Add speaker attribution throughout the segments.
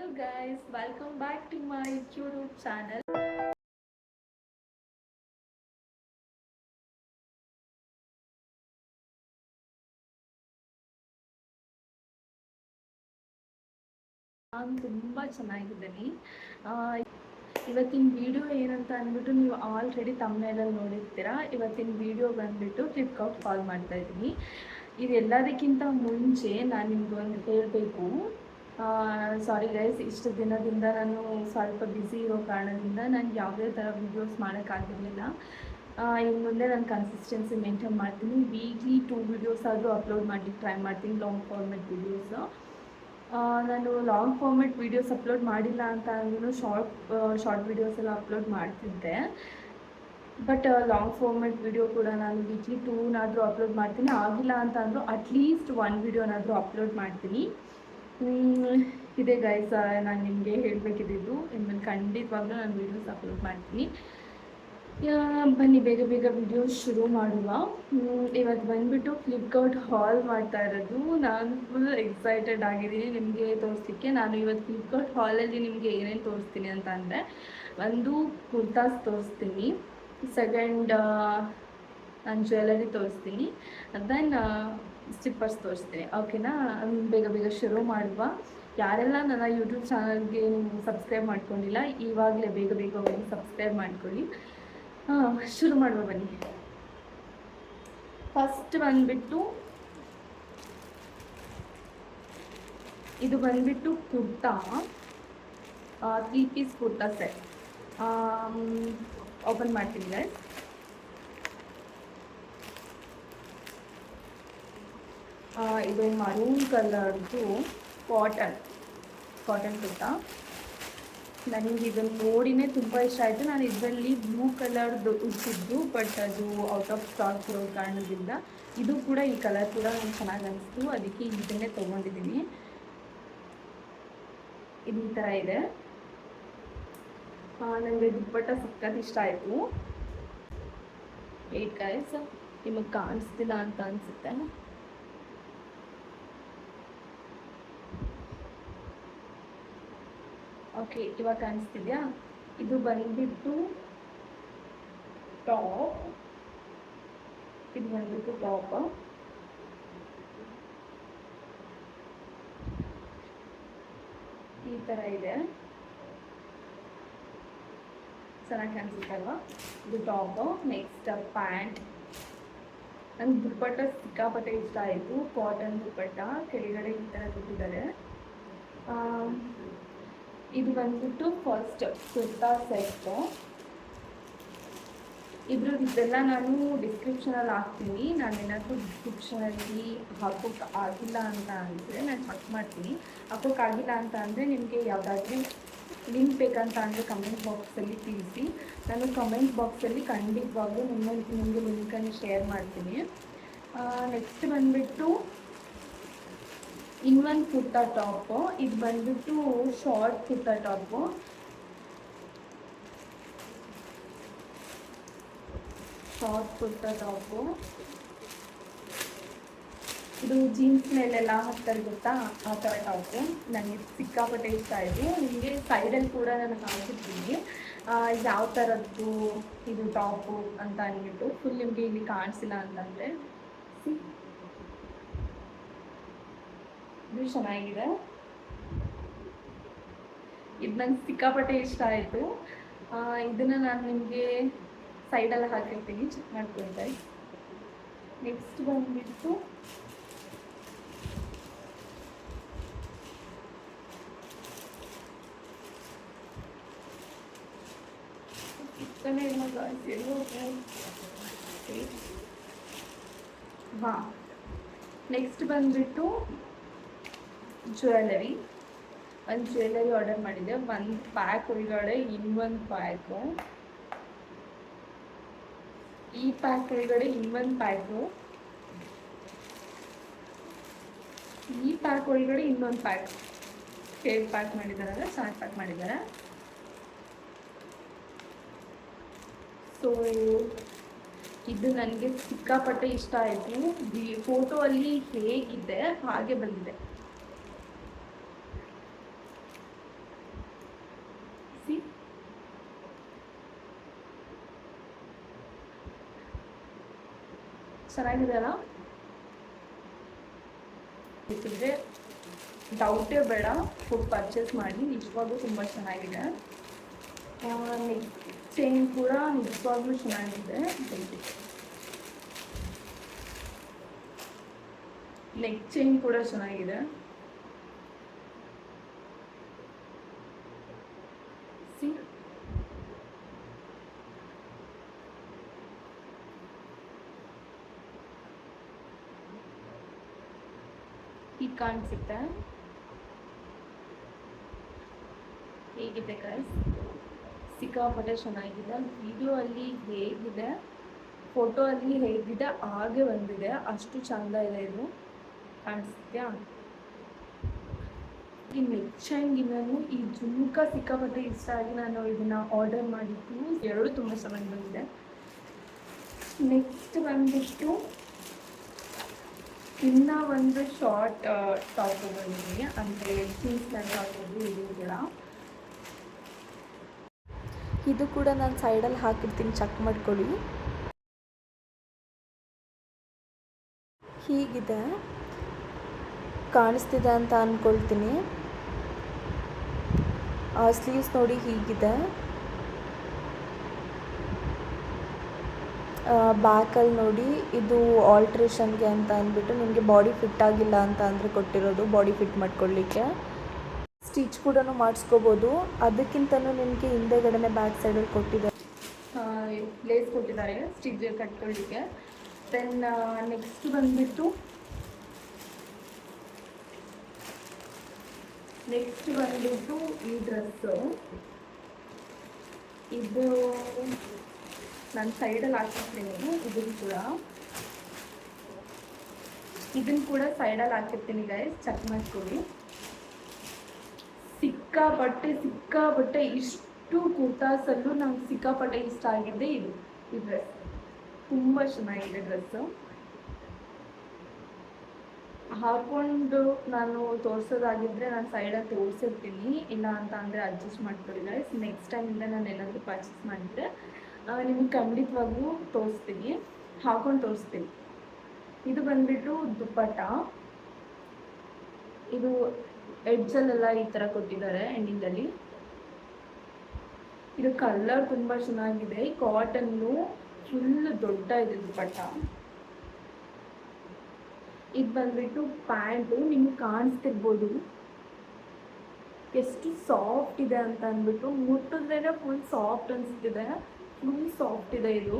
Speaker 1: Hello guys, welcome back to my YouTube channel. ನಾನು ತುಂಬ ಚೆನ್ನಾಗಿದ್ದೀನಿ. ಇವತ್ತಿನ ವಿಡಿಯೋ ಏನಂತ ಅಂದ್ಬಿಟ್ಟು ನೀವು ಆಲ್ರೆಡಿ ತಮ್ಮನೇಲಲ್ಲಿ ನೋಡಿರ್ತೀರಾ. ಇವತ್ತಿನ ವಿಡಿಯೋ ಬಂದುಬಿಟ್ಟು ಫ್ಲಿಪ್ಕಾರ್ಟ್ ಕಾಲ್ ಮಾಡ್ತಾ ಇದ್ದೀನಿ. ಇದೆಲ್ಲದಕ್ಕಿಂತ ಮುಂಚೆ ನಾನು ನಿಮ್ಗೊಂದು ಹೇಳಬೇಕು. ಸಾರಿ ಗೈಸ್, ಇಷ್ಟು ದಿನದಿಂದ ನಾನು ಸ್ವಲ್ಪ ಬ್ಯುಸಿ ಇರೋ ಕಾರಣದಿಂದ ನಾನು ಯಾವುದೇ ಥರ ವೀಡಿಯೋಸ್ ಮಾಡೋಕ್ಕಾಗಿರಲಿಲ್ಲ. ಇನ್ನು ಮುಂದೆ ನಾನು ಕನ್ಸಿಸ್ಟೆನ್ಸಿ ಮೇಂಟೈನ್ ಮಾಡ್ತೀನಿ. ವೀಕ್ಲಿ 2 ವೀಡಿಯೋಸ್ ಆದರೂ ಅಪ್ಲೋಡ್ ಮಾಡಲಿಕ್ಕೆ ಟ್ರೈ ಮಾಡ್ತೀನಿ, ಲಾಂಗ್ ಫಾರ್ಮೆಟ್ ವೀಡಿಯೋಸು. ನಾನು ಲಾಂಗ್ ಫಾರ್ಮೆಟ್ ವೀಡಿಯೋಸ್ ಅಪ್ಲೋಡ್ ಮಾಡಿಲ್ಲ ಅಂತ ಅಂದ್ರೂ ಶಾರ್ಟ್ ವೀಡಿಯೋಸ್ ಎಲ್ಲ ಅಪ್ಲೋಡ್ ಮಾಡ್ತಿದ್ದೆ. ಬಟ್ ಲಾಂಗ್ ಫಾರ್ಮೆಟ್ ವೀಡಿಯೋ ಕೂಡ ನಾನು ವೀಕ್ಲಿ 2ನಾದರೂ ಅಪ್ಲೋಡ್ ಮಾಡ್ತೀನಿ. ಆಗಿಲ್ಲ ಅಂತ ಅಂದರೂ ಅಟ್ಲೀಸ್ಟ್ 1 ವೀಡಿಯೋನಾದರೂ ಅಪ್ಲೋಡ್ ಮಾಡ್ತೀನಿ. ಇದೆ ಗೈಸ್, ನಾನು ನಿಮಗೆ ಹೇಳಬೇಕಿದ್ದು. ಇನ್ಮೇಲೆ ಖಂಡಿತವಾಗ್ಲೂ ನಾನು ವೀಡಿಯೋಸ್ ಅಪ್ಲೋಡ್ ಮಾಡ್ತೀನಿ. ಬನ್ನಿ ಬೇಗ ಬೇಗ ವಿಡಿಯೋಸ್ ಶುರು ಮಾಡುವ. ಇವತ್ತು ಬಂದುಬಿಟ್ಟು ಫ್ಲಿಪ್ಕಾರ್ಟ್ ಹಾಲ್ ಮಾಡ್ತಾ ಇರೋದು. ನಾನು ಫುಲ್ ಎಕ್ಸೈಟೆಡ್ ಆಗಿದ್ದೀನಿ ನಿಮಗೆ ತೋರಿಸ್ಲಿಕ್ಕೆ. ನಾನು ಇವತ್ತು ಫ್ಲಿಪ್ಕಾರ್ಟ್ ಹಾಲಲ್ಲಿ ನಿಮಗೆ ಏನೇನು ತೋರಿಸ್ತೀನಿ ಅಂತ ಅಂದರೆ, ಒಂದು ಕುರ್ತಾಸ್ ತೋರಿಸ್ತೀನಿ, ಸೆಕೆಂಡ್ ನಾನು ಜ್ಯುವೆಲರಿ ತೋರಿಸ್ತೀನಿ, ದೆನ್ ಸ್ಲಿಪ್ಪರ್ಸ್ ತೋರಿಸ್ತೀನಿ. ಓಕೆನಾ? ಬೇಗ ಬೇಗ ಶುರು ಮಾಡುವ. ಯಾರೆಲ್ಲ ನನ್ನ ಯೂಟ್ಯೂಬ್ ಚಾನಲ್ಗೆ ನೀವು ಸಬ್ಸ್ಕ್ರೈಬ್ ಮಾಡ್ಕೊಂಡಿಲ್ಲ, ಇವಾಗಲೇ ಬೇಗ ಬೇಗ ಹೋಗಿ ಸಬ್ಸ್ಕ್ರೈಬ್ ಮಾಡ್ಕೊಳ್ಳಿ. ಶುರು ಮಾಡುವ ಬನ್ನಿ. ಫಸ್ಟ್ ಬಂದುಬಿಟ್ಟು ಇದು ಬಂದುಬಿಟ್ಟು kurta, 3 piece kurta set. Open ಮಾಡ್ತೀನಿ ಗೈಸ್. ಇದು ಮರೂನ್ ಕಲರ್ದು ಕಾಟನ್ ಕುರ್ತಾ. ನನಗೆ ಇದನ್ನು ನೋಡಿನೇ ತುಂಬ ಇಷ್ಟ ಆಯಿತು. ನಾನು ಇದರಲ್ಲಿ ಬ್ಲೂ ಕಲರ್ದು ಇಟ್ಟಿದ್ದು, ಬಟ್ ಅದು ಔಟ್ ಆಫ್ ಸ್ಟಾಕ್ ಇರೋ ಕಾರಣದಿಂದ ಇದು ಕೂಡ, ಈ ಕಲರ್ ಕೂಡ ನನಗೆ ಚೆನ್ನಾಗಿ ಅನಿಸ್ತು, ಅದಕ್ಕೆ ಇದನ್ನೇ ತೊಗೊಂಡಿದ್ದೀನಿ. ಇದು ಈ ಥರ ಇದೆ. ನನಗೆ ದುಪ್ಪಟ್ಟ ಸಖತ್ ಇಷ್ಟ ಆಯಿತು. ಏಟ್ ಗೈಸ್, ನಿಮಗೆ ಕಾಣಿಸ್ತಿಲ್ಲ ಅಂತ ಅನಿಸುತ್ತೆ. ಓಕೆ, ಇವಾಗ ಕಾಣಿಸ್ತಿದ್ಯಾ? ಇದು ಬಂದುಬಿಟ್ಟು ಟಾಪ್. ಇದು ಬಂದುಬಿಟ್ಟು ಟಾಪ್. ಈ ಥರ ಇದೆ, ಚೆನ್ನಾಗಿ ಕಾಣಿಸುತ್ತಲ್ವಾ? ಇದು ಟಾಪು. Next pant. ನನಗೆ ದುಪ್ಪಟ್ಟ ಸಿಕ್ಕಾಪಟ್ಟೆ ಇಷ್ಟ ಆಯಿತು. ಕಾಟನ್ ದುಪ್ಪಟ್ಟ, ಕೆಳಗಡೆ ಈ ಥರ ಕೊಟ್ಟಿದ್ದಾರೆ. ಇದು ಬಂದ್ಬಿಟ್ಟು ಫಸ್ಟ್ ಕುರ್ತಾ ಸೆಟ್ಟು. ಇದೆಲ್ಲ ನಾನು ಡಿಸ್ಕ್ರಿಪ್ಷನಲ್ಲಿ ಹಾಕ್ತೀನಿ. ನಾನು ಏನಾದರೂ ಡಿಸ್ಕ್ರಿಪ್ಷನಲ್ಲಿ ಹಾಕೋಕ್ಕೆ ಆಗಿಲ್ಲ ಅಂತ ಅಂದರೆ ನಾನು ಚೆಕ್ ಮಾಡ್ತೀನಿ. ಹಾಕೋಕ್ಕಾಗಿಲ್ಲ ಅಂತ ಅಂದರೆ ನಿಮಗೆ ಯಾವುದಾದ್ರೂ ಲಿಂಕ್ ಬೇಕಂತ ಅಂದರೆ ಕಮೆಂಟ್ ಬಾಕ್ಸಲ್ಲಿ ತಿಳಿಸಿ. ನಾನು ಕಮೆಂಟ್ ಬಾಕ್ಸಲ್ಲಿ ಖಂಡಿತವಾಗ್ಲೂ ನಿಮಗೆ ಲಿಂಕನ್ನು ಶೇರ್ ಮಾಡ್ತೀನಿ. ನೆಕ್ಸ್ಟ್ ಬಂದುಬಿಟ್ಟು ಇನ್ನೊಂದು ಕುರ್ತಾ ಟಾಪು. ಇದು ಬಂದುಬಿಟ್ಟು ಶಾರ್ಟ್ ಕುರ್ತಾ ಟಾಪು. ಇದು ಜೀನ್ಸ್ ಮೇಲೆಲ್ಲ ಹಾಕ್ತಾರೆ ಗೊತ್ತಾ, ಆ ಥರ ಟಾಪು. ನನಗೆ ಸಿಕ್ಕಾಪಟ್ಟೆ ಇಷ್ಟ ಆಯಿತು. ನಿಮಗೆ ಸೈಡಲ್ಲಿ ಕೂಡ ನಾನು ಹಾಕಿರ್ತೀನಿ ಯಾವ ಥರದ್ದು ಇದು ಟಾಪು ಅಂತ ಅಂದ್ಬಿಟ್ಟು. ಫುಲ್ ನಿಮಗೆ ಇಲ್ಲಿ ಕಾಣಿಸಿಲ್ಲ ಅಂತಂದರೆ ಇದು ಚೆನ್ನಾಗಿದೆ. ಇದು ನಂಗೆ ಸಿಕ್ಕಾಪಟ್ಟೆ ಇಷ್ಟ ಆಯಿತು. ಇದನ್ನು ನಾನು ನಿಮಗೆ ಸೈಡಲ್ಲಿ ಹಾಕಿರ್ತೀನಿ, ಚೆಕ್ ಮಾಡ್ಕೊಳ್ತಾ. ನೆಕ್ಸ್ಟ್ ಬಂದುಬಿಟ್ಟು ನೆಕ್ಸ್ಟ್ ಬಂದುಬಿಟ್ಟು ಜ್ಯುವೆಲರಿ. ಒಂದು ಜ್ಯುವೆಲರಿ ಆರ್ಡರ್ ಮಾಡಿದ್ದೆ. ಒಂದು ಪ್ಯಾಕ್ ಒಳಗಡೆ ಇನ್ನೊಂದು ಪ್ಯಾಕು, ಈ ಪ್ಯಾಕ್ ಒಳಗಡೆ ಇನ್ನೊಂದು ಪ್ಯಾಕು, ಈ ಪ್ಯಾಕ್ ಒಳಗಡೆ ಇನ್ನೊಂದು ಪ್ಯಾಕ್. ಹೇಗೆ ಪ್ಯಾಕ್ ಮಾಡಿದ್ದಾರೆ, ಚೆನ್ನಾಗಿ ಪ್ಯಾಕ್ ಮಾಡಿದ್ದಾರೆ. ಸೊ ಇದು ನನಗೆ ಸಿಕ್ಕಾಪಟ್ಟೆ ಇಷ್ಟ ಆಯಿತು. ಫೋಟೋ ಅಲ್ಲಿ ಹೇಗಿದೆ ಹಾಗೆ ಬಂದಿದೆ. ಚೆನ್ನಾಗಿದೆ ಅಲ್ಲ. ಬೇಕಿದ್ರೆ ಡೌಟೇ ಬೇಡ, ಹೋಗಿ ಪರ್ಚೇಸ್ ಮಾಡಿ. ನಿಜವಾಗ್ಲೂ ತುಂಬ ಚೆನ್ನಾಗಿದೆ. ನೆಕ್ ಚೈನ್ ಕೂಡ ನಿಜವಾಗ್ಲೂ ಚೆನ್ನಾಗಿದೆ. ನೆಕ್ ಚೈನ್ ಕೂಡ ಚೆನ್ನಾಗಿದೆ. ಹೀಗೆ ಕಾಣಿಸುತ್ತೆ. ಹೇಗಿದೆ ಗೈಸ್? ಸಿಕ್ಕಾಪಟ್ಟೆ ಚೆನ್ನಾಗಿದೆ. ವಿಡಿಯೋ ಅಲ್ಲಿ ಹೇಗಿದೆ, ಫೋಟೋ ಅಲ್ಲಿ ಹೇಗಿದೆ ಹಾಗೆ ಬಂದಿದೆ. ಅಷ್ಟು ಚಂದ ಇದೆ. ಇದು ಕಾಣಿಸ್ತೀಯಾ? ಈ ನೆಕ್ ಚೈನ್ಗಿನ್ನೂ ಈ ಜುಮ್ಕ ಸಿಕ್ಕಾಪಟ್ಟೆ ಇಷ್ಟ ಆಗಿ ನಾನು ಇದನ್ನ ಆರ್ಡರ್ ಮಾಡಿದ್ದು. ಎರಡು ತುಂಬ ಚೆನ್ನಾಗಿ ಬಂದಿದೆ. ನೆಕ್ಸ್ಟ್ ಬಂದ್ಬಿಟ್ಟು ಇನ್ನ ಒಂದು ಶಾರ್ಟ್ ಟಾಪ್ ಬಂದಿದ್ದೀನಿ, ಅಂದರೆ ಜೀನ್ಸ್ ಪ್ಯಾಂಟ್ ಹಾಕೋದು. ಇದು ಕೂಡ ನಾನು ಸೈಡಲ್ಲಿ ಹಾಕಿರ್ತೀನಿ, ಚೆಕ್ ಮಾಡ್ಕೊಳ್ಳಿ. ಹೀಗಿದೆ, ಕಾಣಿಸ್ತಿದೆ ಅಂತ ಅಂದ್ಕೊಳ್ತೀನಿ. ಸ್ಲೀವ್ಸ್ ನೋಡಿ ಹೀಗಿದೆ. ಬ್ಯಾಕಲ್ಲಿ ನೋಡಿ, ಇದು ಆಲ್ಟ್ರೇಷನ್ಗೆ ಅಂತ ಅಂದ್ಬಿಟ್ಟು ನಿಮಗೆ ಬಾಡಿ ಫಿಟ್ ಆಗಿಲ್ಲ ಅಂತ ಅಂದರೆ ಕೊಟ್ಟಿರೋದು, ಬಾಡಿ ಫಿಟ್ ಮಾಡ್ಕೊಳ್ಳಿಕ್ಕೆ. ಸ್ಟಿಚ್ ಕೂಡ ಮಾಡಿಸ್ಕೋಬೋದು. ಅದಕ್ಕಿಂತಲೂ ನಿಮಗೆ ಹಿಂದೆಗಡೆ ಬ್ಯಾಕ್ ಸೈಡಲ್ಲಿ ಕೊಟ್ಟಿದ್ದಾರೆ, ಲೇಸ್ ಕೊಟ್ಟಿದ್ದಾರೆ ಸ್ಟಿಚ್ ಕಟ್ಕೊಳ್ಳಿಕ್ಕೆ. ದೆನ್ ನೆಕ್ಸ್ಟ್ ಬಂದ್ಬಿಟ್ಟು ಈ ಡ್ರೆಸ್ಸು. ಇದು ನಾನು ಸೈಡಲ್ಲಿ ಹಾಕಿರ್ತೀನಿ. ಇದನ್ನು ಕೂಡ ಸೈಡಲ್ಲಿ ಹಾಕಿರ್ತೀನಿ ಗೈಸ್, ಚೆಕ್ ಮಾಡ್ಕೊಳ್ಳಿ. ಸಿಕ್ಕಾಪಟ್ಟೆ ಇಷ್ಟು ಕುರ್ತಾಸಲ್ಲೂ ನಂಗೆ ಸಿಕ್ಕಾಪಟ್ಟೆ ಇಷ್ಟ ಆಗಿದೆ ಈ ಡ್ರೆಸ್. ತುಂಬ ಚೆನ್ನಾಗಿದೆ ಡ್ರೆಸ್ಸು. ಹಾಕ್ಕೊಂಡು ನಾನು ತೋರಿಸೋದಾಗಿದ್ದರೆ ನಾನು ಸೈಡಲ್ಲಿ ತೋರಿಸಿರ್ತೀನಿ, ಇಲ್ಲ ಅಂತ ಅಂದರೆ ಅಡ್ಜಸ್ಟ್ ಮಾಡ್ಕೊಳ್ಳಿ ಗೈಸ್. ನೆಕ್ಸ್ಟ್ ಟೈಮಿಂದ ನಾನು ಏನಾದರೂ ಪರ್ಚೇಸ್ ಮಾಡಿದರೆ ನಿಮಗೆ ಖಂಡಿತವಾಗ್ಲೂ ತೋರಿಸ್ತೀನಿ, ಹಾಕೊಂಡು ತೋರಿಸ್ತೀನಿ. ಇದು ಬಂದ್ಬಿಟ್ಟು ದುಪ್ಪಟ್ಟ. ಇದು ಎಡ್ಜಲ್ಲೆಲ್ಲ ಈ ಥರ ಕೊಟ್ಟಿದ್ದಾರೆ ಎಂಡಿಂಗಲ್ಲಿ. ಇದು ಕಲರ್ ತುಂಬ ಚೆನ್ನಾಗಿದೆ. ಕಾಟನ್ನು ಫುಲ್ ದೊಡ್ಡ ಇದೆ ದುಪ್ಪಟ್ಟ. ಇದು ಬಂದ್ಬಿಟ್ಟು ಪ್ಯಾಂಟು. ನಿಮ್ಗೆ ಕಾಣಿಸ್ತಿರ್ಬೋದು ಎಷ್ಟು ಸಾಫ್ಟ್ ಇದೆ ಅಂತ ಅಂದ್ಬಿಟ್ಟು. ಮುಟ್ಟಿದ್ರೇ ಫುಲ್ ಸಾಫ್ಟ್ ಅನಿಸ್ತಿದೆ, ಫುಲ್ ಸಾಫ್ಟ್ ಇದೆ. ಇದು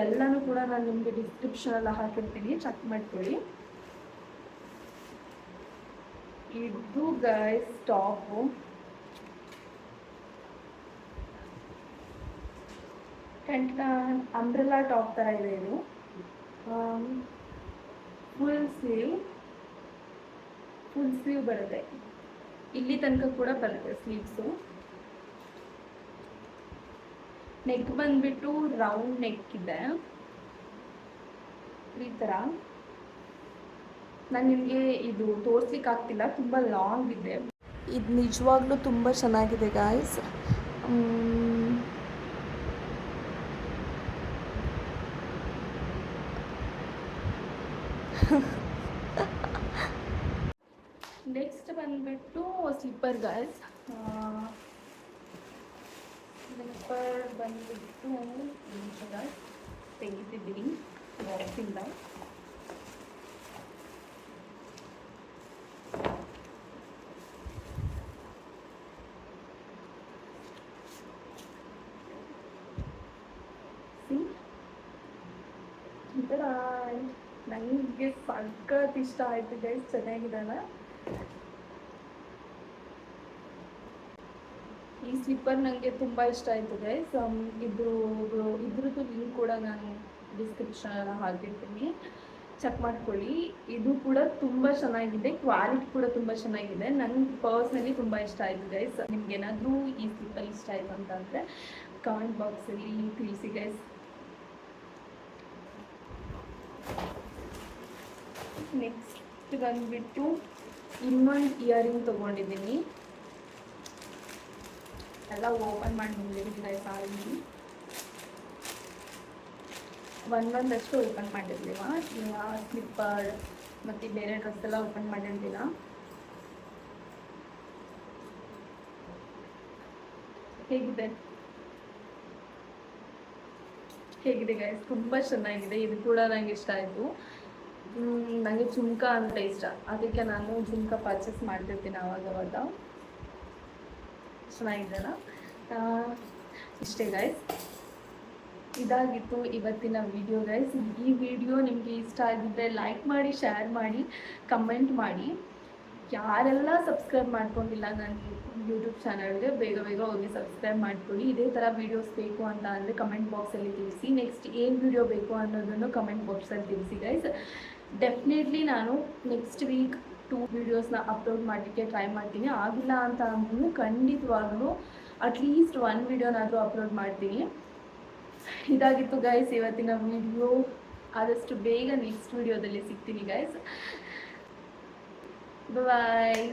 Speaker 1: ಎಲ್ಲನೂ ಕೂಡ ನಾನು ನಿಮಗೆ ಡಿಸ್ಕ್ರಿಪ್ಷನೆಲ್ಲ ಹಾಕಿರ್ತೀನಿ, ಚೆಕ್ ಮಾಡ್ಕೊಳ್ಳಿ. ಇದು ಗೈಸ್ ಟಾಪು. ಅಂಬ್ರೆಲಾ ಟಾಪ್ ಥರ ಇದೆ ಇದು. ಫುಲ್ ಸ್ಲೀವ್ ಬರುತ್ತೆ, ಇಲ್ಲಿ ತನಕ ಕೂಡ ಬರುತ್ತೆ ಸ್ಲೀವ್ಸು. ನೆಕ್ ಬಂದ್ಬಿಟ್ಟು ರೌಂಡ್ ನೆಕ್ ಇದೆ ಈ ಥರ. ನಾನು ನಿಮಗೆ ಇದು ತೋರಿಸ್ಲಿಕ್ಕೆ ಆಗ್ತಿಲ್ಲ, ತುಂಬ ಲಾಂಗ್ ಇದೆ. ಇದು ನಿಜವಾಗ್ಲೂ ತುಂಬ ಚೆನ್ನಾಗಿದೆ ಗಾಯ್ಸ್. ನೆಕ್ಸ್ಟ್ ಬಂದ್ಬಿಟ್ಟು ಸ್ಲಿಪ್ಪರ್ ಗಾಯ್ಸ್. ಸ್ಲಿಪ್ಪರ್ ಬಂದ್ಬಿಟ್ಟು ತೆಗಿತಿದ್ದೀನಿ ಬಾಕ್ಸಿಂದ. ನನಗೆ ಸಖತ್ ಇಷ್ಟ ಆಯ್ತು ಗೈಸ್, ಚೆನ್ನಾಗಿದಲ್ಲ ಈ ಸ್ಲಿಪ್ಪರ್. ನನಗೆ ತುಂಬ ಇಷ್ಟ ಆಯಿತು ಗೈಸ್. ಇದ್ರದ್ದು ಲಿಂಕ್ ಕೂಡ ನಾನು ಡಿಸ್ಕ್ರಿಪ್ಷನ್ ಹಾಕಿರ್ತೀನಿ, ಚೆಕ್ ಮಾಡ್ಕೊಳ್ಳಿ. ಇದು ಕೂಡ ತುಂಬ ಚೆನ್ನಾಗಿದೆ, ಕ್ವಾಲಿಟಿ ಕೂಡ ತುಂಬ ಚೆನ್ನಾಗಿದೆ. ನನಗೆ ಪರ್ಸ್ನಲಿ ತುಂಬ ಇಷ್ಟ ಆಯಿತು ಗೈಸ್. ನಿಮ್ಗೇನಾದರೂ ಈ ಸ್ಲಿಪ್ಪರ್ ಇಷ್ಟ ಆಯಿತು ಅಂತಂದರೆ ಕಾಮೆಂಟ್ ಬಾಕ್ಸಲ್ಲಿ ತಿಳಿಸಿ ಗೈಸ್. ನೆಕ್ಸ್ಟ್ ಬಂದ್ಬಿಟ್ಟು ಇನ್ನೊಂದು ಇಯರಿಂಗ್ ತೊಗೊಂಡಿದ್ದೀನಿ. ಎಲ್ಲ ಓಪನ್ ಮಾಡಿ ನೋಡಿದ್ದೀನಿ ಗೈಸ್. ಆಲ್ರೆಡಿ ಒಂದೊಂದಷ್ಟು ಓಪನ್ ಮಾಡಿರಲಿಲ್ಲ, ಸ್ಲಿಪ್ಪರ್ ಮತ್ತು ಬೇರೆ ಡ್ರೆಸ್ ಎಲ್ಲ ಓಪನ್ ಮಾಡಿರಲಿಲ್ಲ. ಹೇಗಿದೆ ಹೇಗಿದೆ ಗೈಸ್? ತುಂಬ ಚೆನ್ನಾಗಿದೆ. ಇದು ಕೂಡ ನನಗೆ ಇಷ್ಟ ಆಯಿತು. ನನಗೆ ಜುಮ್ಕ ಅಂದರೆ ಇಷ್ಟ, ಅದಕ್ಕೆ ನಾನು ಜುಮ್ಕ ಪರ್ಚೇಸ್ ಮಾಡ್ತಿರ್ತೀನಿ ಆವಾಗವಾಗ. ಚೆನ್ನಾಗಿದೆಯಲ್ಲ? ಇಷ್ಟೇ ಗೈಸ್, ಇದಾಗಿತ್ತು ಇವತ್ತಿನ ವಿಡಿಯೋ ಗೈಸ್. ಈ ವಿಡಿಯೋ ನಿಮಗೆ ಇಷ್ಟ ಆಗಿದ್ದರೆ ಲೈಕ್ ಮಾಡಿ, ಶೇರ್ ಮಾಡಿ, ಕಮೆಂಟ್ ಮಾಡಿ. ಯಾರೆಲ್ಲ ಸಬ್ಸ್ಕ್ರೈಬ್ ಮಾಡ್ಕೊಂಡಿಲ್ಲ ನನ್ನ ಯೂಟ್ಯೂಬ್ ಚಾನಲ್ಗೆ, ಬೇಗ ಬೇಗ ಹೋಗಿ ಸಬ್ಸ್ಕ್ರೈಬ್ ಮಾಡ್ಕೊಳ್ಳಿ. ಇದೇ ಥರ ವೀಡಿಯೋಸ್ ಬೇಕು ಅಂತ ಅಂದರೆ ಕಮೆಂಟ್ ಬಾಕ್ಸಲ್ಲಿ ತಿಳಿಸಿ. ನೆಕ್ಸ್ಟ್ ಏನು ವಿಡಿಯೋ ಬೇಕು ಅನ್ನೋದನ್ನು ಕಮೆಂಟ್ ಬಾಕ್ಸಲ್ಲಿ ತಿಳಿಸಿ ಗೈಸ್. ಡೆಫಿನೆಟ್ಲಿ ನಾನು ನೆಕ್ಸ್ಟ್ ವೀಕ್ 2 ವೀಡಿಯೋಸ್ನ ಅಪ್ಲೋಡ್ ಮಾಡಲಿಕ್ಕೆ ಟ್ರೈ ಮಾಡ್ತೀನಿ. ಆಗಿಲ್ಲ ಅಂತ ಅಂದ್ರೂ ಖಂಡಿತವಾಗ್ಲೂ ಅಟ್ಲೀಸ್ಟ್ 1 ವೀಡಿಯೋನಾದರೂ ಅಪ್ಲೋಡ್ ಮಾಡ್ತೀನಿ. ಇದಾಗಿತ್ತು ಗೈಸ್ ಇವತ್ತಿನ ವಿಡಿಯೋ. ಆದಷ್ಟು ಬೇಗ ನೆಕ್ಸ್ಟ್ ವಿಡಿಯೋದಲ್ಲಿ ಸಿಗ್ತೀನಿ ಗೈಸ್. ಬಾಯ್.